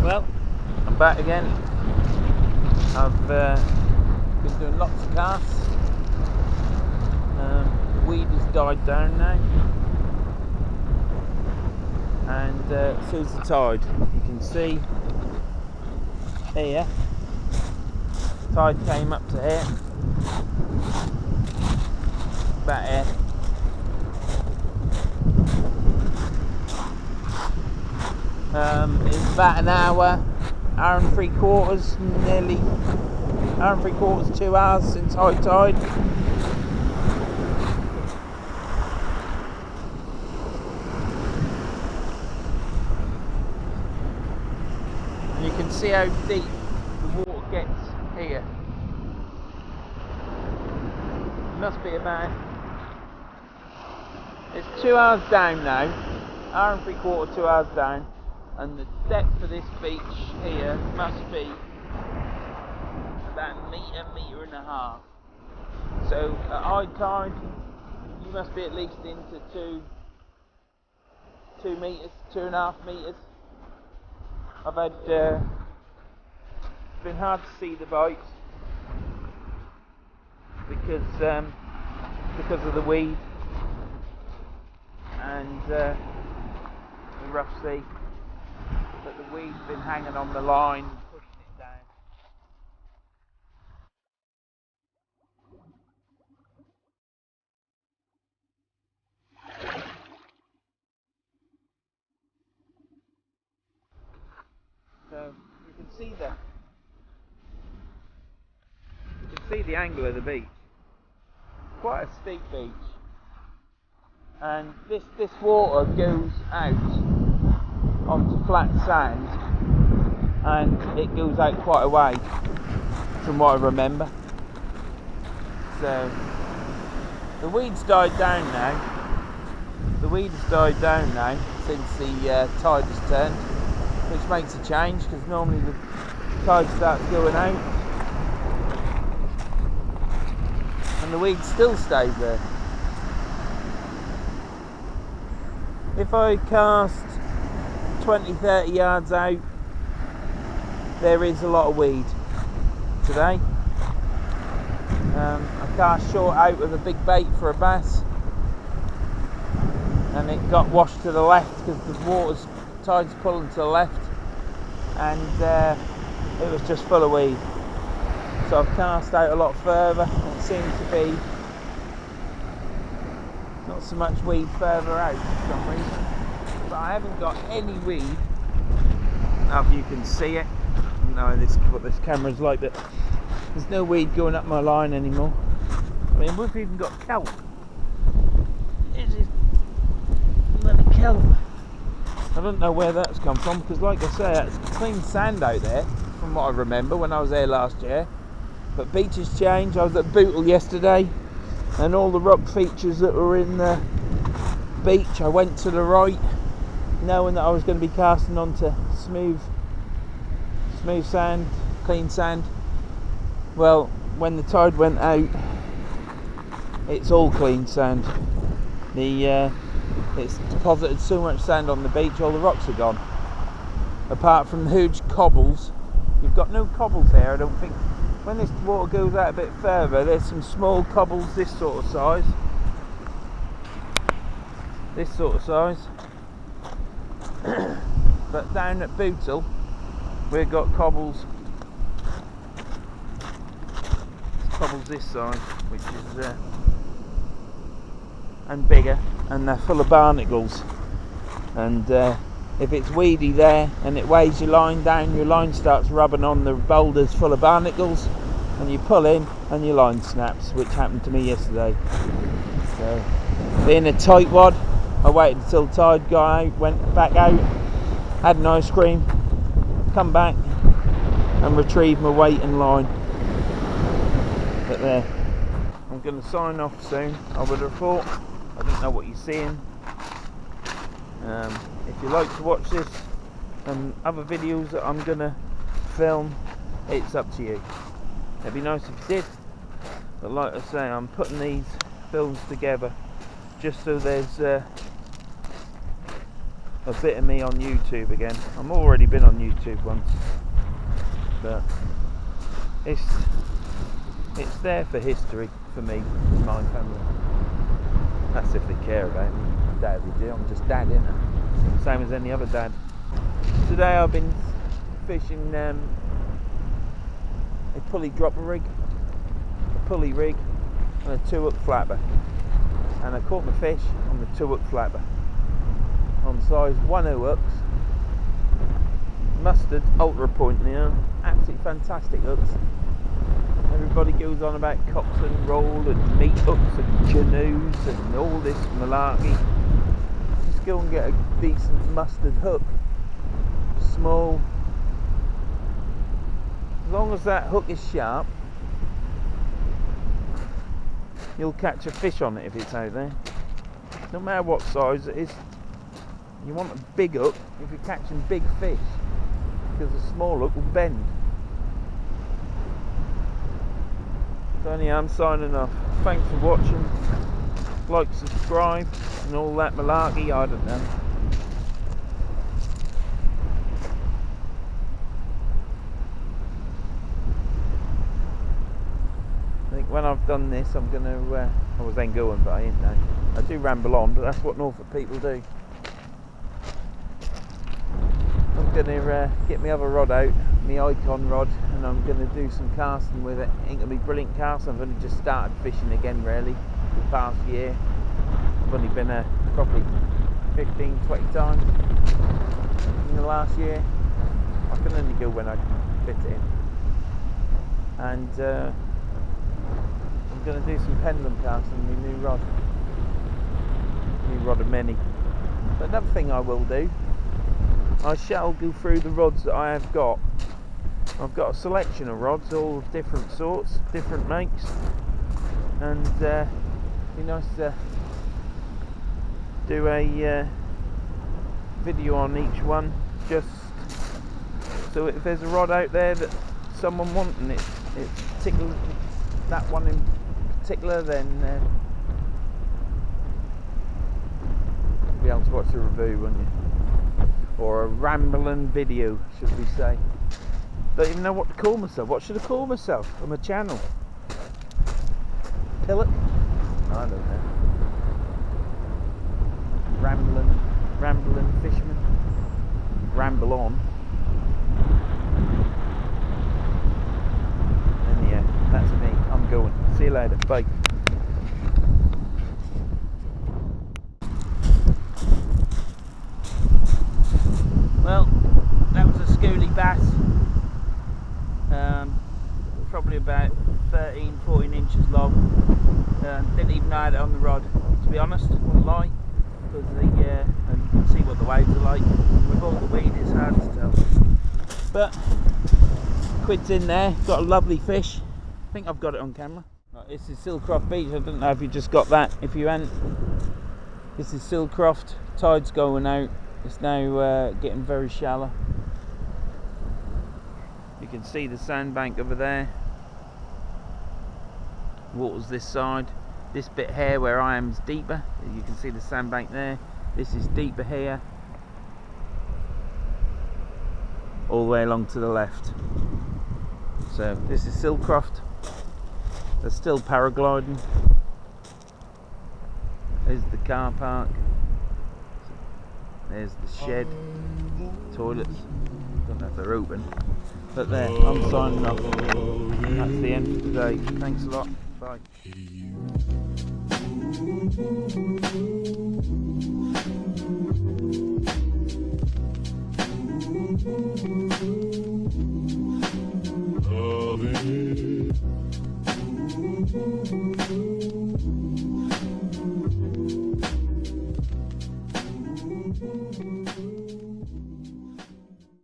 Well, I'm back again. I've been doing lots of casts. The weed has died down now, and so is the tide. You can see here, the tide came up to here, about here. It's about an hour and 3/4, nearly hour and 3/4, 2 hours since high tide. And you can see how deep the water gets here. It must be about, it's 2 hours down now, hour and 3/4, 2 hours down. And the depth of this beach here must be about a metre and a half. So at high tide, you must be at least into 2 metres, 2.5 metres. I've had, it's been hard to see the bites because of the weed and the rough sea. But the weed's been hanging on the line, pushing it down. So you can see the angle of the beach. Quite a steep beach, and this water goes out onto flat sand, and it goes out quite a way from what I remember. So the weed's died down now. The weed has died down now since the tide has turned, which makes a change because normally the tide starts going out and the weed still stays there. If I cast 20-30 yards out, there is a lot of weed today. I cast short out with a big bait for a bass, and it got washed to the left because the tide's pulling to the left, and it was just full of weed. So I've cast out a lot further, and it seems to be not so much weed further out for some reason. But I haven't got any weed. Now if you can see it, no, this what this camera's like, but there's no weed going up my line anymore. I mean, we've even got kelp. It is bloody kelp. I don't know where that's come from because, like I say, it's clean sand out there from what I remember when I was there last year. But beaches change. I was at Bootle yesterday, and all the rock features that were in the beach, I went to the right, knowing that I was going to be casting onto smooth sand, clean sand. Well, when the tide went out, it's all clean sand. It's deposited so much sand on the beach, all the rocks are gone. Apart from the huge cobbles, you've got no cobbles there, I don't think. When this water goes out a bit further, there's some small cobbles this sort of size. But down at Bootle, we've got cobbles this size, which is and bigger, and they're full of barnacles. And if it's weedy there and it weighs your line down, your line starts rubbing on the boulders full of barnacles, and you pull in and your line snaps, which happened to me yesterday. So, being a tight wad, I waited until the tide got out, went back out, had an ice cream, come back and retrieve my weight and line. But there, I'm going to sign off soon, I would have thought. I don't know what you're seeing. If you like to watch this and other videos that I'm going to film, it's up to you. It'd be nice if you did. But like I say, I'm putting these films together just so there's a bit of me on YouTube again. I've already been on YouTube once, but it's there for history for me and my family. That's if they care about me. Dad, they do. I'm just dad, innit? Same as any other dad. Today I've been fishing a pulley dropper rig, a pulley rig, and a 2-hook flapper. And I caught my fish on the 2-hook flapper on size 1 hooks, mustard ultra point now. Absolutely fantastic hooks. Everybody goes on about cocks and roll and meat hooks and canoes and all this malarkey. Just go and get a decent mustard hook, small. As long as that hook is sharp, you'll catch a fish on it if it's out there. No matter what size it is. You want a big hook if you're catching big fish, because a small hook will bend. So anyhow, I'm signing off. Thanks for watching. Like, subscribe, and all that malarkey, I don't know. I think when I've done this, I'm going to... I was then going, but I ain't now. I do ramble on, but that's what Norfolk people do. I'm going to get my other rod out, my Icon rod, and I'm going to do some casting with it. Ain't going to be brilliant casting. I've only just started fishing again, really, the past year. I've only been probably 15-20 times in the last year. I can only go when I can fit it in. And I'm going to do some pendulum casting with my new rod of many. But another thing I will do, I shall go through the rods that I have got. I've got a selection of rods, all of different sorts, different makes, and it'd be nice to do a video on each one, just so if there's a rod out there that someone wants and it tickles that one in particular, then you'll be able to watch the review, won't you? Or a rambling video, should we say. Don't even know what to call myself. What should I call myself on my channel? Pillock? I don't know. Rambling fisherman. Ramble on. And yeah, that's me. I'm going. See you later. Bye. Well, that was a schoolie bass, probably about 13-14 inches long. Didn't even know I had it on the rod, to be honest, won't lie, because and you can see what the waves are like. With all the weed, it's hard to tell. But quid's in there, got a lovely fish. I think I've got it on camera. Right, this is Silecroft Beach. I don't know if you just got that. If you hadn't, this is Silecroft. Tide's going out. It's now getting very shallow. You can see the sandbank over there. Water's this side. This bit here where I am is deeper. You can see the sandbank there. This is deeper here. All the way along to the left. So this is Silecroft. They're still paragliding. There's the car park. There's the shed, toilets, don't know if they're open, but there, I'm signing off. That's the end for today. Thanks a lot, bye.